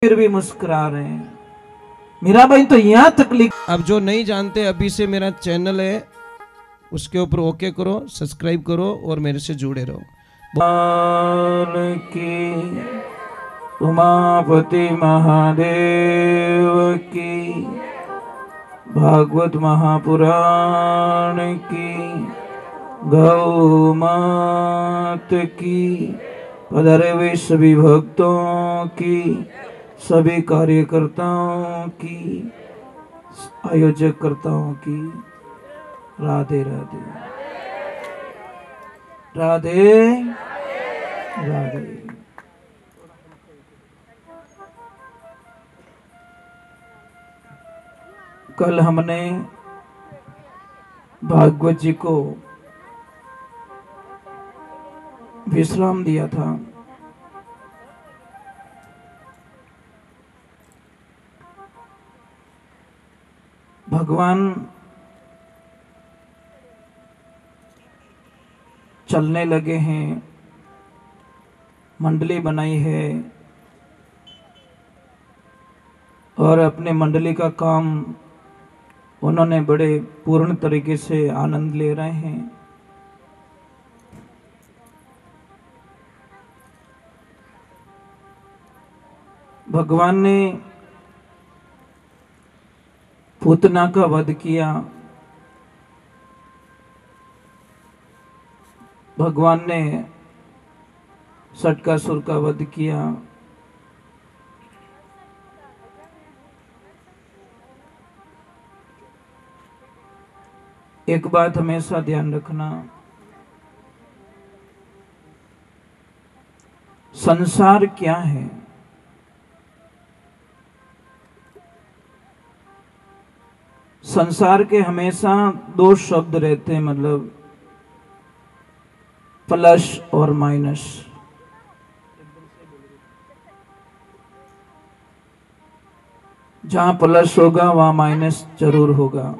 फिर भी मुस्कुरा रहे हैं। मेरा भाई तो यहाँ तक लिख। अब जो नहीं जानते, अभी से मेरा चैनल है, उसके ऊपर ओके करो, सब्सक्राइब करो और मेरे से जुड़े रहो। की उमापति महादेव की, भागवत महापुराण की, गौ मात की, पधारे हुए सभी भक्तों की, सभी कार्यकर्ताओं की, आयोजक कर्ताओं की राधे राधे राधे राधे। कल हमने भागवत जी को विश्राम दिया था। भगवान चलने लगे हैं, मंडली बनाई है और अपने मंडली का काम उन्होंने बड़े पूर्ण तरीके से आनंद ले रहे हैं। भगवान ने पूतना का वध किया, भगवान ने षटकासुर का वध किया, एक बात हमेशा ध्यान रखना, संसार क्या है? संसार के हमेशा दो शब्द रहते हैं, मतलब प्लस और माइनस। जहां प्लस होगा वहां माइनस जरूर होगा।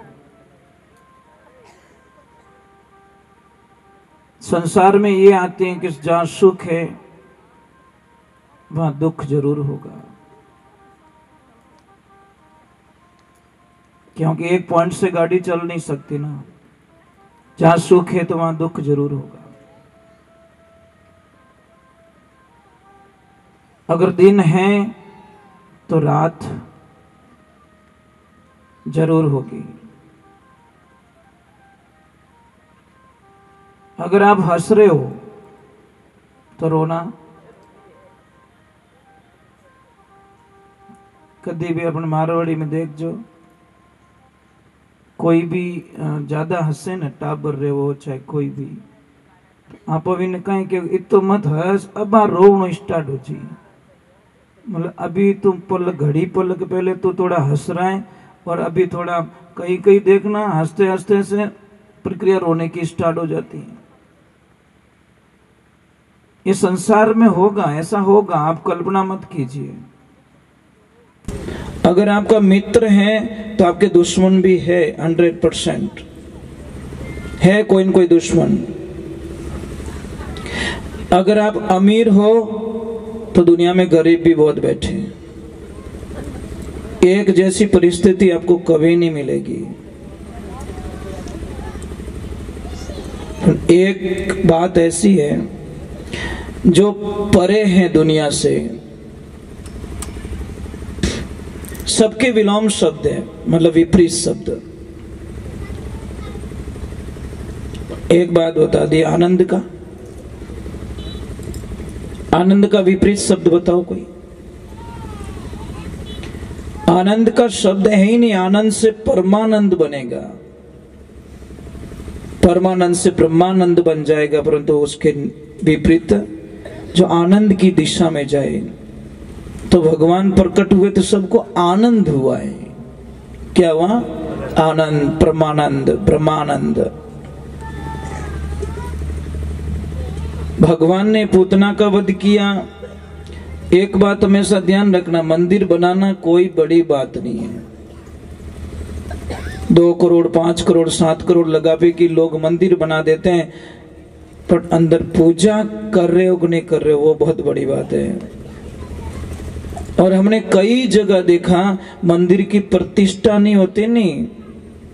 संसार में ये आते हैं कि जहां सुख है वहां दुख जरूर होगा, क्योंकि एक पॉइंट से गाड़ी चल नहीं सकती ना। जहां सुख है तो वहां दुख जरूर होगा। अगर दिन है तो रात जरूर होगी। अगर आप हंस रहे हो तो रोना कभी भी अपन मारवाड़ी में देख जो, कोई भी ज्यादा हंसे न टाबर रहे हो चाहे कोई भी, आप अभी ने कहें कि इतो मत हंस, अब रोवनो स्टार्ट हो जी। मतलब अभी तुम घड़ी पल के पहले तो थोड़ा हंस रहा है और अभी थोड़ा कहीं कहीं देखना हंसते हंसते से प्रक्रिया रोने की स्टार्ट हो जाती है। ये संसार में होगा, ऐसा होगा, आप कल्पना मत कीजिए। अगर आपका मित्र है तो आपके दुश्मन भी है, 100% है कोई न कोई दुश्मन। अगर आप अमीर हो तो दुनिया में गरीब भी बहुत बैठे हैं। एक जैसी परिस्थिति आपको कभी नहीं मिलेगी। एक बात ऐसी है, जो परे हैं दुनिया से, सबके विलोम शब्द है, मतलब विपरीत शब्द। एक बात बता दी, आनंद का, आनंद का विपरीत शब्द बताओ कोई। आनंद का शब्द है ही नहीं। आनंद से परमानंद बनेगा, परमानंद से ब्रह्मानंद बन जाएगा, परंतु उसके विपरीत जो आनंद की दिशा में जाए। तो भगवान प्रकट हुए तो सबको आनंद हुआ है। क्या हुआ? आनंद, परमानंद, ब्रह्मानंद। भगवान ने पूतना का वध किया। एक बात हमेशा ध्यान रखना, मंदिर बनाना कोई बड़ी बात नहीं है। 2 करोड़ 5 करोड़ 7 करोड़ लगा पे कि लोग मंदिर बना देते हैं, पर अंदर पूजा कर रहे हो कि नहीं कर रहे हो वो बहुत बड़ी बात है। और हमने कई जगह देखा मंदिर की प्रतिष्ठा नहीं होती, नहीं,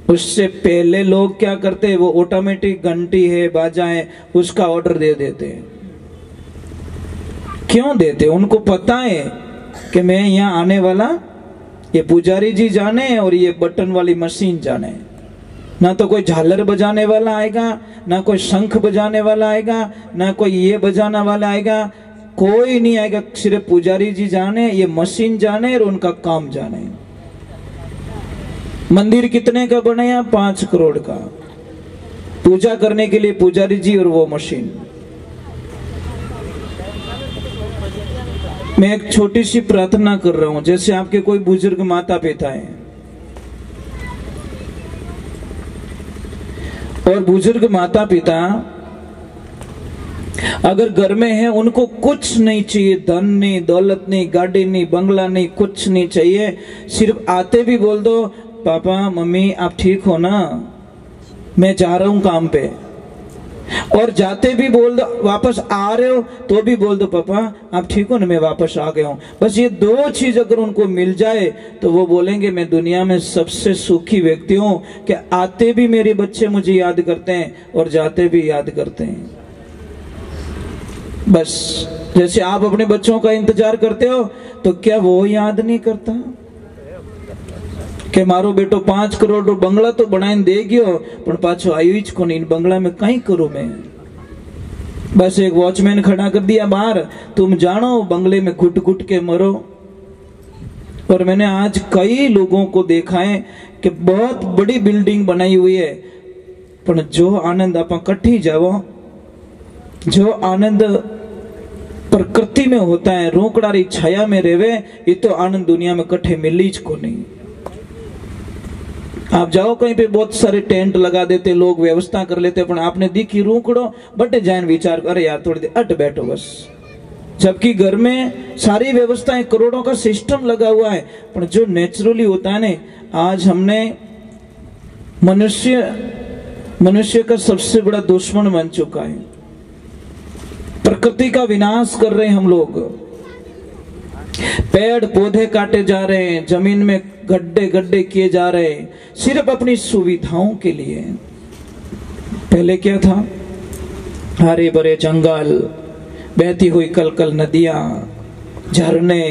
उससे पहले लोग क्या करते हैं, वो ऑटोमेटिक घंटी है, बाजा है, उसका ऑर्डर दे देते हैं। क्यों देते? उनको पता है कि मैं यहाँ आने वाला, ये पुजारी जी जाने और ये बटन वाली मशीन जाने, ना तो कोई झालर बजाने वाला आएगा, ना कोई शंख बजाने वाला आएगा, ना कोई ये बजाने वाला आएगा, कोई नहीं आएगा। सिर्फ पुजारी जी जाने, ये मशीन जाने और उनका काम जाने। मंदिर कितने का बनाया? 5 करोड़ का। पूजा करने के लिए पुजारी जी और वो मशीन। मैं एक छोटी सी प्रार्थना कर रहा हूं, जैसे आपके कोई बुजुर्ग माता पिता हैं और बुजुर्ग माता पिता अगर घर में है, उनको कुछ नहीं चाहिए, धन नहीं, दौलत नहीं, गाड़ी नहीं, बंगला नहीं, कुछ नहीं चाहिए, सिर्फ आते भी बोल दो पापा मम्मी आप ठीक हो ना, मैं जा रहा हूं काम पे, और जाते भी बोल दो, वापस आ रहे हो तो भी बोल दो पापा आप ठीक हो ना, मैं वापस आ गया हूं। बस ये 2 चीज अगर उनको मिल जाए तो वो बोलेंगे मैं दुनिया में सबसे सुखी व्यक्ति हूं, कि आते भी मेरे बच्चे मुझे याद करते हैं और जाते भी याद करते हैं। बस जैसे आप अपने बच्चों का इंतजार करते हो, तो क्या वो याद नहीं करता कि मारो बेटो 5 करोड़ बंगला तो बनाई दे गयो, पर पाछो आयु को नहीं, बंगला में कहीं करूं मैं, बस एक वॉचमैन खड़ा कर दिया बाहर, तुम जानो बंगले में घुट घुट के मरो। और मैंने आज कई लोगों को देखा है कि बहुत बड़ी बिल्डिंग बनाई हुई है, पर जो आनंद आप कट्ठी जाओ, जो आनंद प्रकृति में होता है, रोकड़ारी छाया में रेवे, ये तो आनंद दुनिया में कट्ठे मिली को नहीं। आप जाओ कहीं पे बहुत सारे टेंट लगा देते लोग, व्यवस्था कर लेते, पर आपने दिखी रूकड़ो बटे जान विचार करे यार थोड़ी देर अट बैठो बस, जबकि घर में सारी व्यवस्थाएं, करोड़ों का सिस्टम लगा हुआ है, पर जो नेचुरली होता है ना, आज हमने मनुष्य का सबसे बड़ा दुश्मन बन चुका है, प्रकृति का विनाश कर रहे हैं हम लोग, पेड़ पौधे काटे जा रहे हैं, जमीन में गड्ढे गड्ढे किए जा रहे हैं, सिर्फ अपनी सुविधाओं के लिए। पहले क्या था? हरे भरे जंगल, बहती हुई कलकल नदियां, झरने,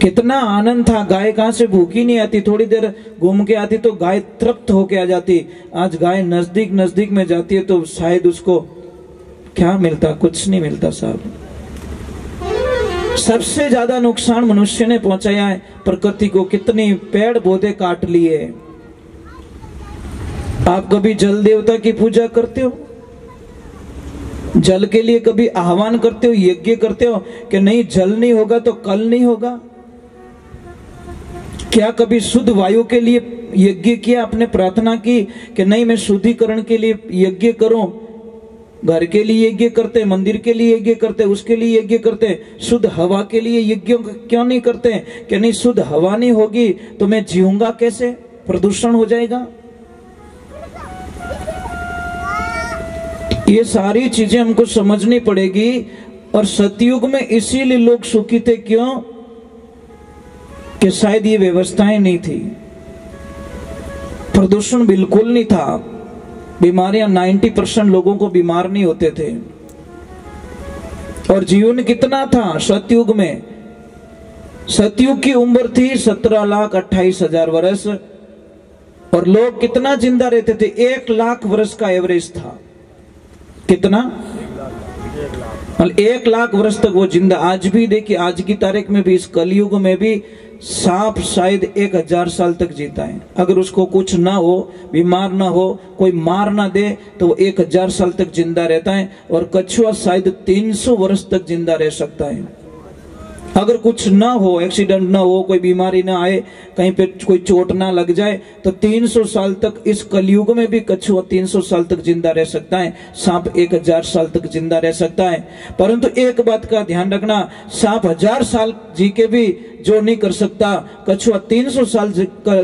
कितना आनंद था। गाय कहां से भूखी नहीं आती, थोड़ी देर घूम के आती तो गाय तृप्त होके आ जाती। आज गाय नजदीक नजदीक में जाती है तो शायद उसको क्या मिलता? कुछ नहीं मिलता साहब। सबसे ज्यादा नुकसान मनुष्य ने पहुंचाया है प्रकृति को। कितनी पेड़ पौधे काट लिए। आप कभी जल देवता की पूजा करते हो? जल के लिए कभी आह्वान करते हो, यज्ञ करते हो कि नहीं जल नहीं होगा तो कल नहीं होगा? क्या कभी शुद्ध वायु के लिए यज्ञ किया, आपने प्रार्थना की कि नहीं मैं शुद्धिकरण के लिए यज्ञ करूं? घर के लिए यज्ञ करते, मंदिर के लिए यज्ञ करते, उसके लिए यज्ञ करते। शुद्ध हवा के लिए यज्ञ क्यों नहीं करते कि नहीं शुद्ध हवा नहीं होगी तो मैं जीऊंगा कैसे, प्रदूषण हो जाएगा। ये सारी चीजें हमको समझनी पड़ेगी। और सतयुग में इसीलिए लोग सुखी थे, क्यों? कि शायद ये व्यवस्थाएं नहीं थी, प्रदूषण बिल्कुल नहीं था, बीमारियां 90% लोगों को बीमार नहीं होते थे। और जीवन कितना था सतयुग में? सतयुग की उम्र थी 17,28,000 वर्ष, और लोग कितना जिंदा रहते थे? 1 लाख वर्ष का एवरेज था। कितना? 1 लाख वर्ष तक वो जिंदा। आज भी देखिए, आज की तारीख में भी, इस कलयुग में भी सांप शायद 1000 साल तक जीता है। अगर उसको कुछ ना हो, बीमार ना हो, कोई मार ना दे, तो वो 1000 साल तक जिंदा रहता है। और कछुआ शायद 300 वर्ष तक जिंदा रह सकता है। अगर कुछ ना हो, एक्सीडेंट ना हो, कोई बीमारी ना आए, कहीं पे कोई चोट ना लग जाए, तो 300 साल तक, इस कलयुग में भी कछुआ 300 साल तक जिंदा रह सकता है। सांप 1000 साल तक जिंदा रह सकता है। परंतु एक बात का ध्यान रखना, सांप 1000 साल जी के भी जो नहीं कर सकता, कछुआ 300 साल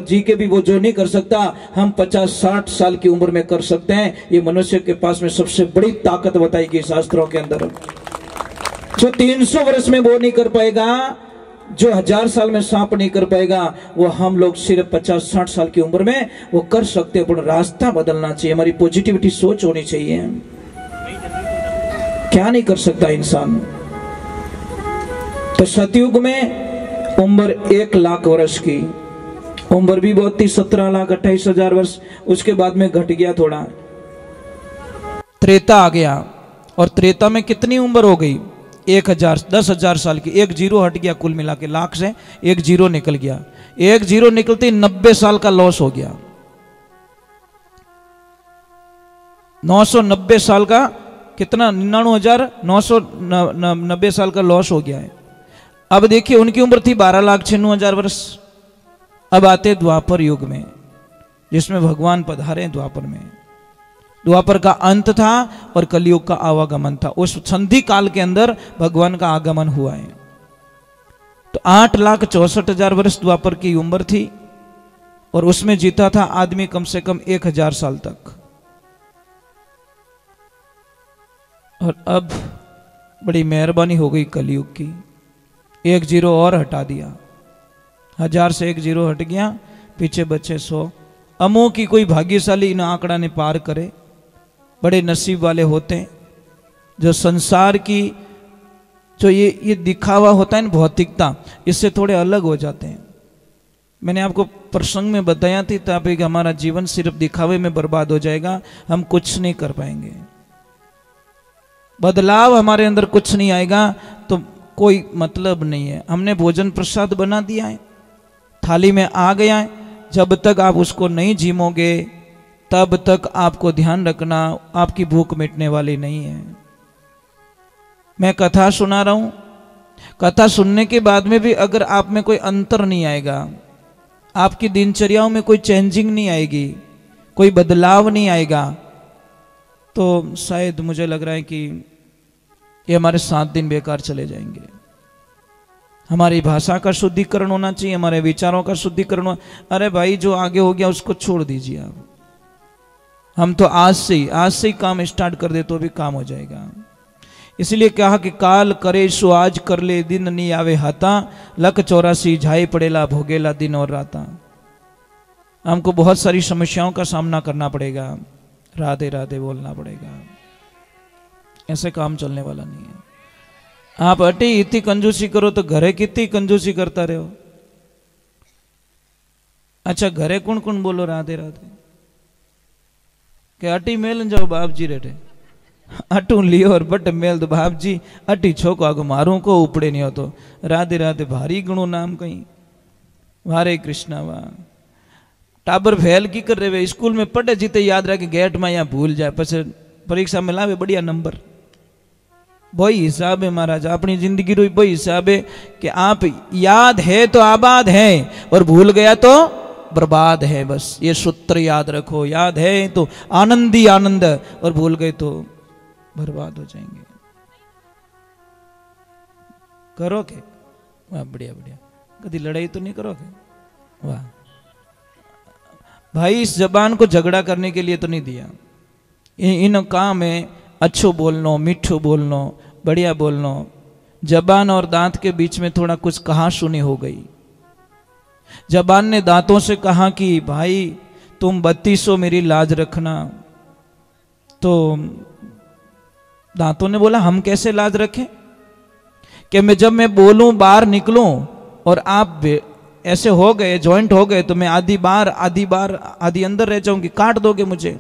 जी के भी वो जो नहीं कर सकता, हम 50-60 साल की उम्र में कर सकते हैं। ये मनुष्य के पास में सबसे बड़ी ताकत बताई गई शास्त्रों के अंदर। जो 300 वर्ष में वो नहीं कर पाएगा, जो 1000 साल में सांप नहीं कर पाएगा, वो हम लोग सिर्फ 50-60 साल की उम्र में वो कर सकते हैं। पर रास्ता बदलना चाहिए, हमारी पॉजिटिविटी सोच होनी चाहिए। क्या नहीं कर सकता इंसान। तो सतयुग में उम्र 1 लाख वर्ष की, उम्र भी बहुत थी, 17,28,000 वर्ष। उसके बाद में घट गया थोड़ा, त्रेता आ गया। और त्रेता में कितनी उम्र हो गई? 10,000 साल की। 1 जीरो हट गया, कुल मिला के लाख से 1 जीरो निकल गया। 1 जीरो निकलते 90 साल का लॉस हो गया। 990 साल का कितना, 99,990 साल का लॉस हो गया है। अब देखिए उनकी उम्र थी 12,96,000 वर्ष। अब आते द्वापर युग में, जिसमें भगवान पधारे द्वापर में। द्वापर का अंत था और कलयुग का आवागमन था। उस संधि काल के अंदर भगवान का आगमन हुआ है। तो 8,64,000 वर्ष द्वापर की उम्र थी और उसमें जीता था आदमी कम से कम 1,000 साल तक। और अब बड़ी मेहरबानी हो गई कलयुग की, 1 जीरो और हटा दिया। 1000 से 1 जीरो हट गया, पीछे बचे 100। अमो की कोई भाग्यशाली इन आंकड़ा ने पार करे। बड़े नसीब वाले होते हैं जो संसार की जो ये दिखावा होता है ना, भौतिकता, इससे थोड़े अलग हो जाते हैं। मैंने आपको प्रसंग में बताया थी ताकि हमारा जीवन सिर्फ दिखावे में बर्बाद हो जाएगा, हम कुछ नहीं कर पाएंगे, बदलाव हमारे अंदर कुछ नहीं आएगा तो कोई मतलब नहीं है। हमने भोजन प्रसाद बना दिया है, थाली में आ गया है, जब तक आप उसको नहीं झीमोगे तब तक आपको ध्यान रखना आपकी भूख मिटने वाली नहीं है। मैं कथा सुना रहा हूं, कथा सुनने के बाद में भी अगर आप में कोई अंतर नहीं आएगा, आपकी दिनचर्याओं में कोई चेंजिंग नहीं आएगी, कोई बदलाव नहीं आएगा, तो शायद मुझे लग रहा है कि ये हमारे 7 दिन बेकार चले जाएंगे। हमारी भाषा का शुद्धिकरण होना चाहिए, हमारे विचारों का शुद्धिकरण। अरे भाई जो आगे हो गया उसको छोड़ दीजिए आप। हम तो आज से ही काम स्टार्ट कर दे तो भी काम हो जाएगा। इसलिए कहा कि काल करे सो आज कर ले, दिन नहीं आवे हाथा, लक 84 झाई पड़ेला भोगेला दिन और राता। हमको बहुत सारी समस्याओं का सामना करना पड़ेगा, राधे राधे बोलना पड़ेगा, ऐसे काम चलने वाला नहीं है। आप अटी इतनी कंजूसी करो तो घरे कितनी कंजूसी करता रहो। अच्छा घरे कौन कौन बोलो राधे राधे के अटी मेल जाओ बाप जी रेटे अटू लियो और बट मेल तो बाप जी अटी छोको आगो मारू को उपड़े नहीं हो तो राधे राधे भारी गुणो नाम कहीं वारे कृष्णा वाह। टाबर फेल की कर रहे स्कूल में पढ़े जीते याद रखे गेट में यहाँ भूल जाए पछे परीक्षा में लावे बढ़िया नंबर। वही हिसाब है महाराज, अपनी जिंदगी रो वही हिसाब है कि आप याद है तो आबाद है और भूल गया तो बर्बाद है। बस ये सूत्र याद रखो, याद है तो आनंद ही आनंद और भूल गए तो बर्बाद हो जाएंगे। करोगे वाह, बढ़िया बढ़िया, कभी लड़ाई तो नहीं करोगे वाह भाई। इस जबान को झगड़ा करने के लिए तो नहीं दिया, इन काम है अच्छो बोलनो, मीठो बोलनो, बढ़िया बोलनो। जबान और दांत के बीच में थोड़ा कुछ कहा सुनी हो गई। जबान ने दांतों से कहा कि भाई तुम 3200 मेरी लाज रखना, तो दांतों ने बोला हम कैसे लाज रखें कि मैं जब मैं बोलूं बाहर निकलूं और आप ऐसे हो गए, जॉइंट हो गए, तो मैं आधी अंदर रह जाऊंगी, काट दोगे मुझे।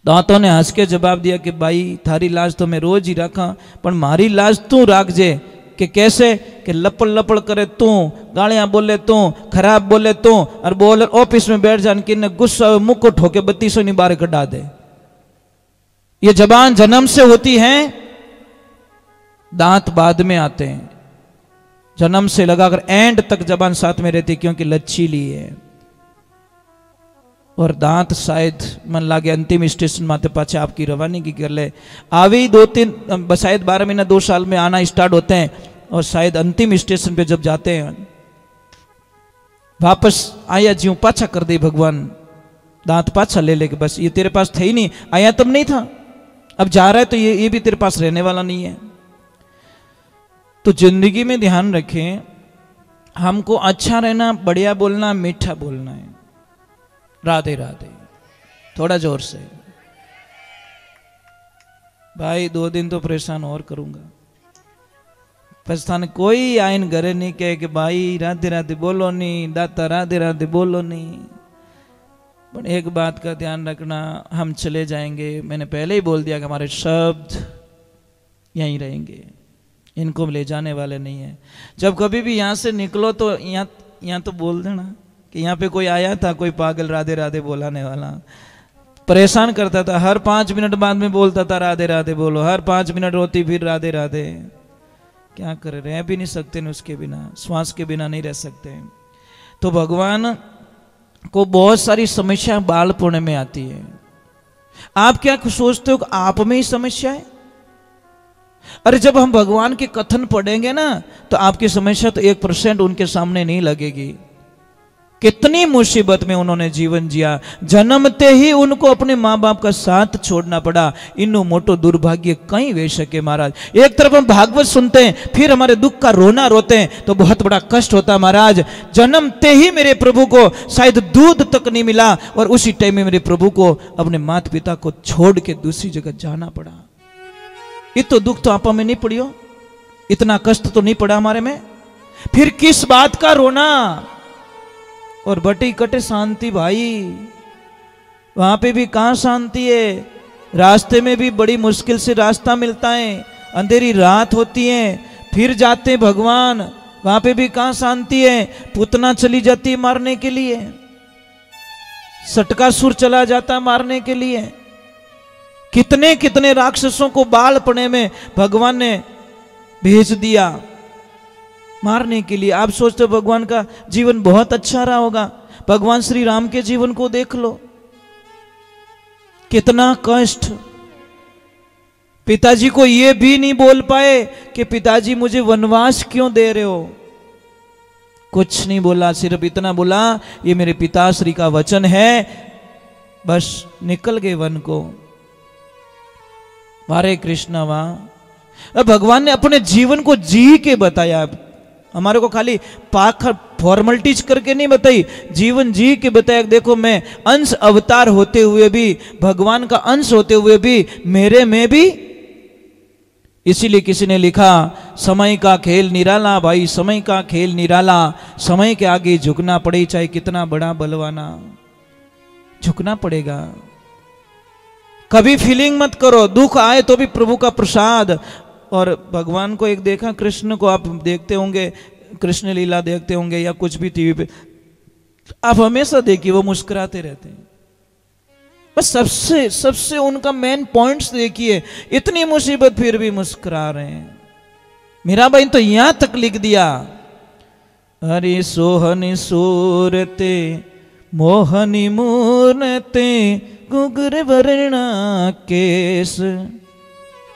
दांतों ने हंस के जवाब दिया कि भाई थारी लाज तो मैं रोज ही रखा, पर मारी लाज तू राख जे। कि कैसे? कि लपड़ लपड़ करे तू, गालियां बोले तू, खराब बोले तू, और बोल ऑफिस में बैठ जान कि गुस्सा मुक्को ठोके 3200 नहीं बाहर कटा दे। ये जबान जन्म से होती है, दांत बाद में आते हैं। जन्म से लगाकर एंड तक जबान साथ में रहती क्योंकि लचीली है। और दांत शायद मन लागे अंतिम स्टेशन माते पाचे आपकी रवानगी कर ले। आवी 2-3 शायद 12 महीना 2 साल में आना स्टार्ट होते हैं और शायद अंतिम स्टेशन पे जब जाते हैं वापस आया ज्यों पाछा कर दे भगवान, दांत पाछा ले लेके बस ये तेरे पास थे ही नहीं, आया तब नहीं था, अब जा रहा है तो ये भी तेरे पास रहने वाला नहीं है। तो जिंदगी में ध्यान रखें, हमको अच्छा रहना, बढ़िया बोलना, मीठा बोलना है। राधे राधे। थोड़ा जोर से भाई, 2 दिन तो परेशान और करूंगा। पछताने कोई आइन घरे नहीं कहे कि भाई राधे राधे बोलो नहीं, दाता राधे राधे बोलो नहीं। पर एक बात का ध्यान रखना, हम चले जाएंगे, मैंने पहले ही बोल दिया कि हमारे शब्द यहीं रहेंगे, इनको ले जाने वाले नहीं है। जब कभी भी यहाँ से निकलो तो यहाँ तो बोल देना कि यहाँ पे कोई आया था, कोई पागल राधे राधे बोलाने वाला, परेशान करता था, हर 5 मिनट बाद में बोलता था राधे राधे बोलो, हर 5 मिनट रोती फिर राधे राधे। क्या करे, रह भी नहीं सकते न उसके बिना, श्वास के बिना नहीं रह सकते। तो भगवान को बहुत सारी समस्या बालपण में आती है। आप क्या सोचते हो कि आप में ही समस्या है? अरे जब हम भगवान के कथन पढ़ेंगे ना, तो आपकी समस्या तो 1% उनके सामने नहीं लगेगी। कितनी मुसीबत में उन्होंने जीवन जिया, जन्मते ही उनको अपने माँ बाप का साथ छोड़ना पड़ा। इन्नो मोटो दुर्भाग्य कहीं वे सके महाराज। एक तरफ हम भागवत सुनते हैं, फिर हमारे दुख का रोना रोते हैं, तो बहुत बड़ा कष्ट होता है महाराज। जन्मते ही मेरे प्रभु को शायद दूध तक नहीं मिला, और उसी टाइम में मेरे प्रभु को अपने माता पिता को छोड़ के दूसरी जगह जाना पड़ा। ये तो दुख तो आपा में नहीं पड़ियो, इतना कष्ट तो नहीं पड़ा हमारे में। फिर किस बात का रोना? और बटी कटे शांति भाई, वहां पे भी कहां शांति है? रास्ते में भी बड़ी मुश्किल से रास्ता मिलता है, अंधेरी रात होती है, फिर जाते भगवान, वहां पे भी कहां शांति है? पुतना चली जाती है मारने के लिए, सटकासुर चला जाता है मारने के लिए। कितने कितने राक्षसों को बालपने में भगवान ने भेज दिया मारने के लिए। आप सोचते हो भगवान का जीवन बहुत अच्छा रहा होगा? भगवान श्री राम के जीवन को देख लो, कितना कष्ट। पिताजी को ये भी नहीं बोल पाए कि पिताजी मुझे वनवास क्यों दे रहे हो, कुछ नहीं बोला, सिर्फ इतना बोला ये मेरे पिताश्री का वचन है, बस निकल गए वन को। हरे कृष्ण। वहां भगवान ने अपने जीवन को जी के बताया, हमारे को खाली पाखर फॉर्मलिटीज करके नहीं बताई, जीवन जी के बताया। देखो मैं अंश अवतार होते हुए भी, भगवान का अंश होते हुए भी, मेरे में भी। इसीलिए किसी ने लिखा, समय का खेल निराला भाई, समय का खेल निराला, समय के आगे झुकना पड़े, चाहे कितना बड़ा बलवाना, झुकना पड़ेगा। कभी फीलिंग मत करो, दुख आए तो भी प्रभु का प्रसाद। और भगवान को एक देखा, कृष्ण को आप देखते होंगे, कृष्ण लीला देखते होंगे या कुछ भी टीवी पे, आप हमेशा देखिए वो मुस्कुराते रहते हैं। बस सबसे उनका मेन पॉइंट्स देखिए, इतनी मुसीबत फिर भी मुस्कुरा रहे हैं। मीरा भाई तो यहां तक लिख दिया, हरि सोहनी सूरते मोहनी मूर्णते गुगर वर्णा केस।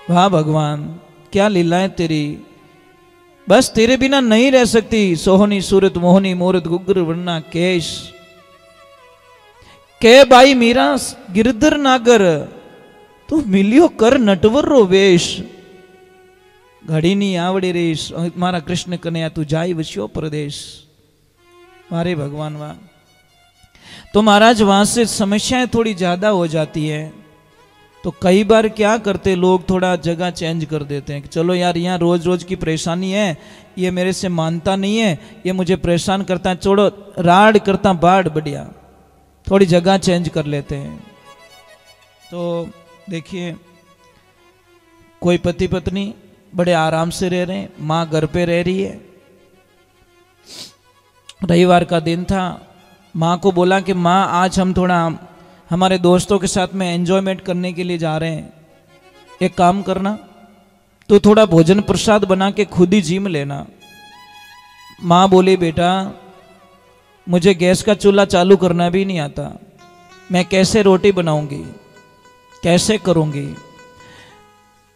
वाह भगवान, क्या लीलाएं तेरी, बस तेरे बिना नहीं रह सकती। सोहनी सूरत मोहनी मूरत गुगर वर्णा केश। के भाई मीरा गिरधर नागर, तू मिलियो कर नटवर रो वेश, घड़ी नहीं आवड़े रेश, मारा कृष्ण कन्हैया तू जाई वस्यो प्रदेश। मारे भगवान वाह। तो महाराज वहां से समस्याएं थोड़ी ज्यादा हो जाती है, तो कई बार क्या करते लोग, थोड़ा जगह चेंज कर देते हैं कि चलो यार यहाँ रोज रोज की परेशानी है, ये मेरे से मानता नहीं है, ये मुझे परेशान करता है, छोड़ो राड करता बाढ़, बढ़िया थोड़ी जगह चेंज कर लेते हैं। तो देखिए कोई पति पत्नी बड़े आराम से रह रहे हैं, माँ घर पे रह रही है। रविवार का दिन था, माँ को बोला कि माँ आज हम थोड़ा हमारे दोस्तों के साथ में एंजॉयमेंट करने के लिए जा रहे हैं, एक काम करना तो थोड़ा भोजन प्रसाद बना के खुद ही जिम लेना। माँ बोली बेटा मुझे गैस का चूल्हा चालू करना भी नहीं आता, मैं कैसे रोटी बनाऊंगी, कैसे करूंगी।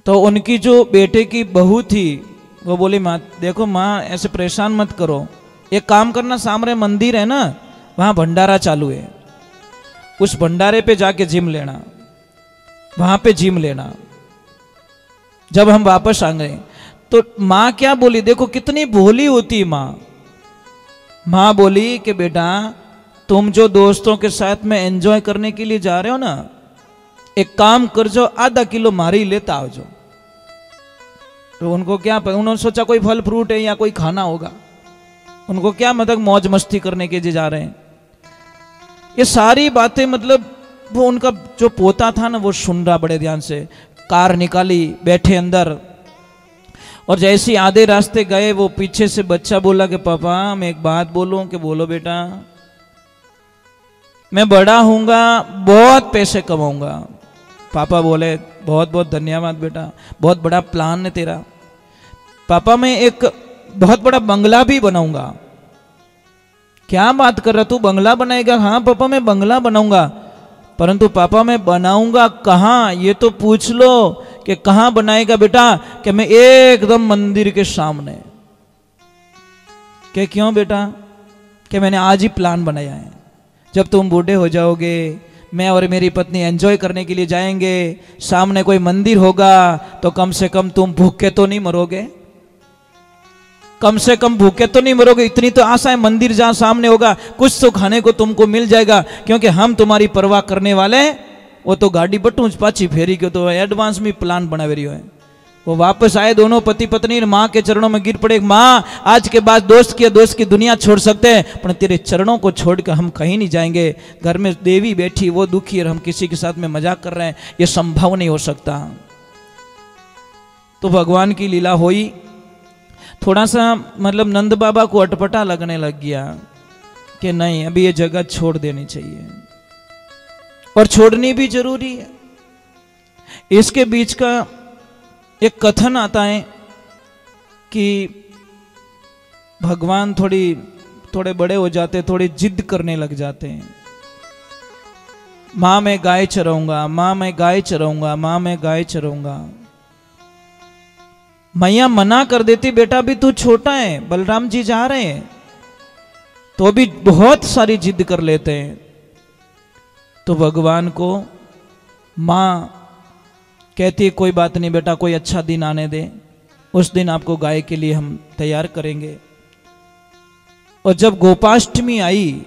तो उनकी जो बेटे की बहू थी वो बोली माँ देखो माँ ऐसे परेशान मत करो, एक काम करना सामने मंदिर है ना, वहां भंडारा चालू है, उस भंडारे पे जाके जिम लेना, वहां पे जिम लेना। जब हम वापस आ गए तो माँ क्या बोली, देखो कितनी भोली होती माँ। माँ बोली कि बेटा तुम जो दोस्तों के साथ में एंजॉय करने के लिए जा रहे हो ना, एक काम कर जो आधा किलो मारी लेता आओ जो। तो उनको क्या, उन्होंने सोचा कोई फल फ्रूट है या कोई खाना होगा, उनको क्या मतलब मौज मस्ती करने के लिए जा रहे हैं। ये सारी बातें मतलब वो उनका जो पोता था ना वो सुन रहा बड़े ध्यान से। कार निकाली, बैठे अंदर, और जैसे आधे रास्ते गए वो पीछे से बच्चा बोला कि पापा मैं एक बात बोलूं। कि बोलो बेटा। मैं बड़ा हूंगा, बहुत पैसे कमाऊंगा। पापा बोले बहुत बहुत धन्यवाद बेटा, बहुत बड़ा प्लान है तेरा। पापा मैं एक बहुत बड़ा बंगला भी बनाऊंगा। क्या बात कर रहा तू, बंगला बनाएगा? हाँ पापा मैं बंगला बनाऊंगा, परंतु पापा मैं बनाऊंगा कहाँ ये तो पूछ लो। कि कहाँ बनाएगा बेटा? कि मैं एकदम मंदिर के सामने। कि क्यों बेटा? कि मैंने आज ही प्लान बनाया है, जब तुम बूढ़े हो जाओगे मैं और मेरी पत्नी एंजॉय करने के लिए जाएंगे, सामने कोई मंदिर होगा तो कम से कम तुम भूखे तो नहीं मरोगे, कम से कम भूखे तो नहीं मरोगे, इतनी तो आशा है। मंदिर जहां सामने होगा कुछ तो खाने को तुमको मिल जाएगा, क्योंकि हम तुम्हारी परवाह करने वाले। वो तो गाड़ी बटूंच पाची फेरी के तो एडवांस में प्लान बना रही है। वो वापस आए दोनों पति पत्नी, माँ के चरणों में गिर पड़े। माँ आज के बाद दोस्त की दुनिया छोड़ सकते हैं, पर तेरे चरणों को छोड़कर हम कहीं नहीं जाएंगे। घर में देवी बैठी, वो दुखी, और हम किसी के साथ में मजाक कर रहे हैं, ये संभव नहीं हो सकता। तो भगवान की लीला हुई। थोड़ा सा मतलब नंद बाबा को अटपटा लगने लग गया कि नहीं अभी ये जगह छोड़ देनी चाहिए, और छोड़नी भी जरूरी है। इसके बीच का एक कथन आता है कि भगवान थोड़े बड़े हो जाते, थोड़ी जिद करने लग जाते हैं। मां मैं गाय चराऊंगा, मां मैं गाय चराऊंगा, मां मैं गाय चराऊंगा। मैया मना कर देती, बेटा भी तू छोटा है, बलराम जी जा रहे हैं, तो भी बहुत सारी जिद कर लेते हैं। तो भगवान को मां कहती है कोई बात नहीं बेटा, कोई अच्छा दिन आने दे, उस दिन आपको गाय के लिए हम तैयार करेंगे। और जब गोपाष्टमी आई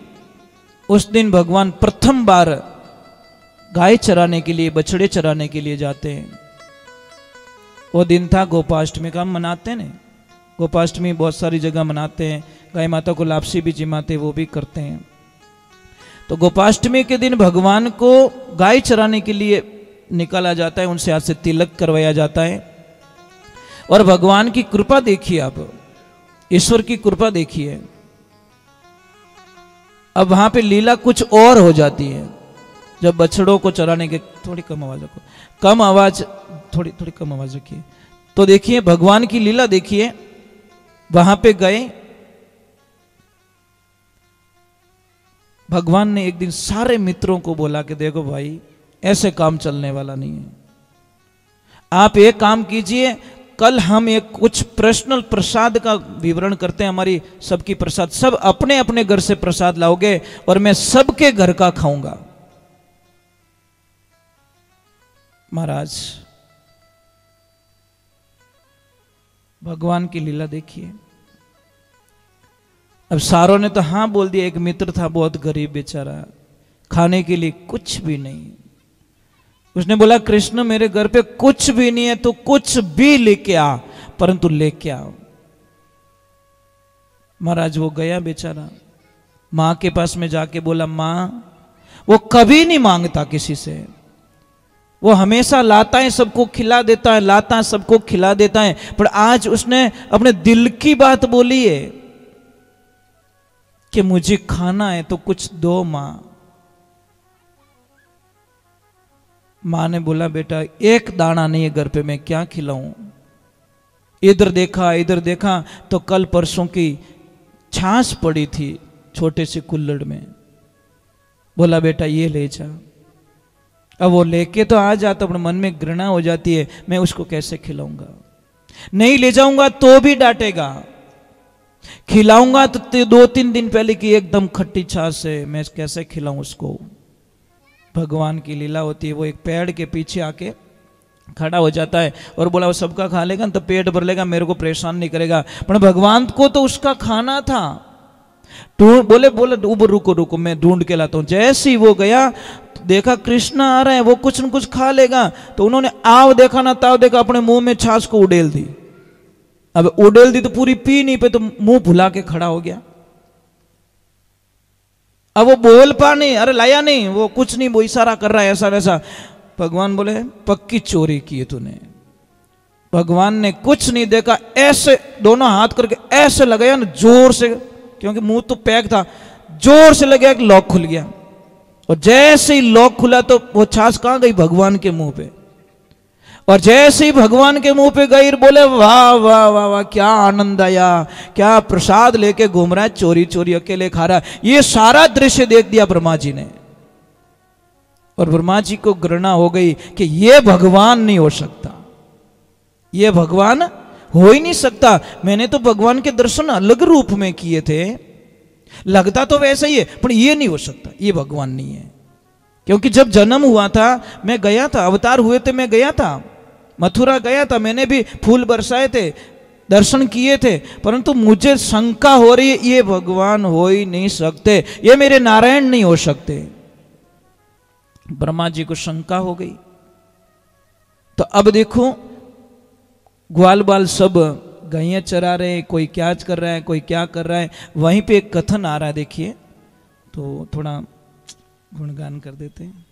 उस दिन भगवान प्रथम बार गाय चराने के लिए, बछड़े चराने के लिए जाते हैं। वो दिन था गोपाष्टमी का, हम मनाते हैं। गोपाष्टमी बहुत सारी जगह मनाते हैं, गाय माता को लापसी भी जिमाते, वो भी करते हैं। तो गोपाष्टमी के दिन भगवान को गाय चराने के लिए निकाला जाता है, उनसे हाथ से तिलक करवाया जाता है। और भगवान की कृपा देखिए, आप ईश्वर की कृपा देखिए। अब वहां पे लीला कुछ और हो जाती है। जब बछड़ों को चराने के, थोड़ी कम आवाज रखो, कम आवाज, थोड़ी कम आवाज रखिए। तो देखिए भगवान की लीला देखिए। वहां पे गए, भगवान ने एक दिन सारे मित्रों को बोला कि देखो भाई ऐसे काम चलने वाला नहीं है, आप एक काम कीजिए, कल हम एक कुछ पर्सनल प्रसाद का विवरण करते हैं, हमारी सबकी प्रसाद, सब अपने अपने घर से प्रसाद लाओगे और मैं सबके घर का खाऊंगा। महाराज भगवान की लीला देखिए। अब सारों ने तो हाँ बोल दिया। एक मित्र था बहुत गरीब बेचारा, खाने के लिए कुछ भी नहीं। उसने बोला कृष्ण मेरे घर पे कुछ भी नहीं है, तो कुछ भी लेके आ, परंतु लेके आओ। महाराज वो गया बेचारा, मां के पास में जाके बोला मां, वो कभी नहीं मांगता किसी से, वो हमेशा लाता है, सबको खिला देता है, लाता है सबको खिला देता है। पर आज उसने अपने दिल की बात बोली है कि मुझे खाना है तो कुछ दो मां। मां ने बोला बेटा एक दाना नहीं है घर पे, मैं क्या खिलाऊं। इधर देखा तो कल परसों की छाछ पड़ी थी छोटे से कुल्हड़ में। बोला बेटा ये ले जा। अब वो लेके तो आ जाता, अपने मन में घृणा हो जाती है, मैं उसको कैसे खिलाऊंगा। नहीं ले जाऊंगा तो भी डांटेगा, खिलाऊंगा तो 2-3 दिन पहले की एकदम खट्टी छाछ है, मैं कैसे खिलाऊं उसको। भगवान की लीला होती है। वो एक पेड़ के पीछे आके खड़ा हो जाता है और बोला वो सबका खा लेगा तो पेट भर लेगा, मेरे को परेशान नहीं करेगा। पर भगवान को तो उसका खाना था। बोले रुको रुको मैं ढूंढ के लाता हूं। जैसे ही वो गया तो देखा कृष्ण आ रहे हैं, वो कुछ न कुछ खा लेगा। तो उन्होंने आव देखा ना ताव देखा, अपने मुंह में छाछ को उड़ेल दी। अब उड़ेल दी तो पूरी पी नहीं पे, तो मुंह भुला के खड़ा हो गया। अब वो बोल पा नहीं, अरे लाया नहीं, वो कुछ नहीं, वो इशारा कर रहा है ऐसा वैसा। भगवान बोले पक्की चोरी की है तूने। भगवान ने कुछ नहीं देखा, ऐसे दोनों हाथ करके ऐसे लगाया ना जोर से, क्योंकि मुंह तो पैक था, जोर से लगा कि लॉक खुल गया। और जैसे ही लॉक खुला तो वो छाछ कहां गई? भगवान के मुंह पे। और जैसे ही भगवान के मुंह पे गई, बोले वाह वाह वाह वाह, क्या आनंद आया, क्या प्रसाद लेके घूम रहा है, चोरी चोरी अकेले खा रहा है। ये सारा दृश्य देख दिया ब्रह्मा जी ने। और ब्रह्मा जी को घृणा हो गई कि ये भगवान नहीं हो सकता, ये भगवान हो ही नहीं सकता। मैंने तो भगवान के दर्शन अलग रूप में किए थे, लगता तो वैसा ही है, पर ये नहीं हो सकता, ये भगवान नहीं है। क्योंकि जब जन्म हुआ था मैं गया था, अवतार हुए थे मैं गया था, मथुरा गया था, मैंने भी फूल बरसाए थे, दर्शन किए थे, परंतु मुझे शंका हो रही है ये भगवान हो ही नहीं सकते, ये मेरे नारायण नहीं हो सकते। ब्रह्मा जी को शंका हो गई। तो अब देखो ग्वाल बाल सब गायें चरा रहे हैं, कोई क्या कर रहा है, कोई क्या कर रहा है। वहीं पे एक कथन आ रहा है, देखिए तो थोड़ा गुणगान कर देते हैं।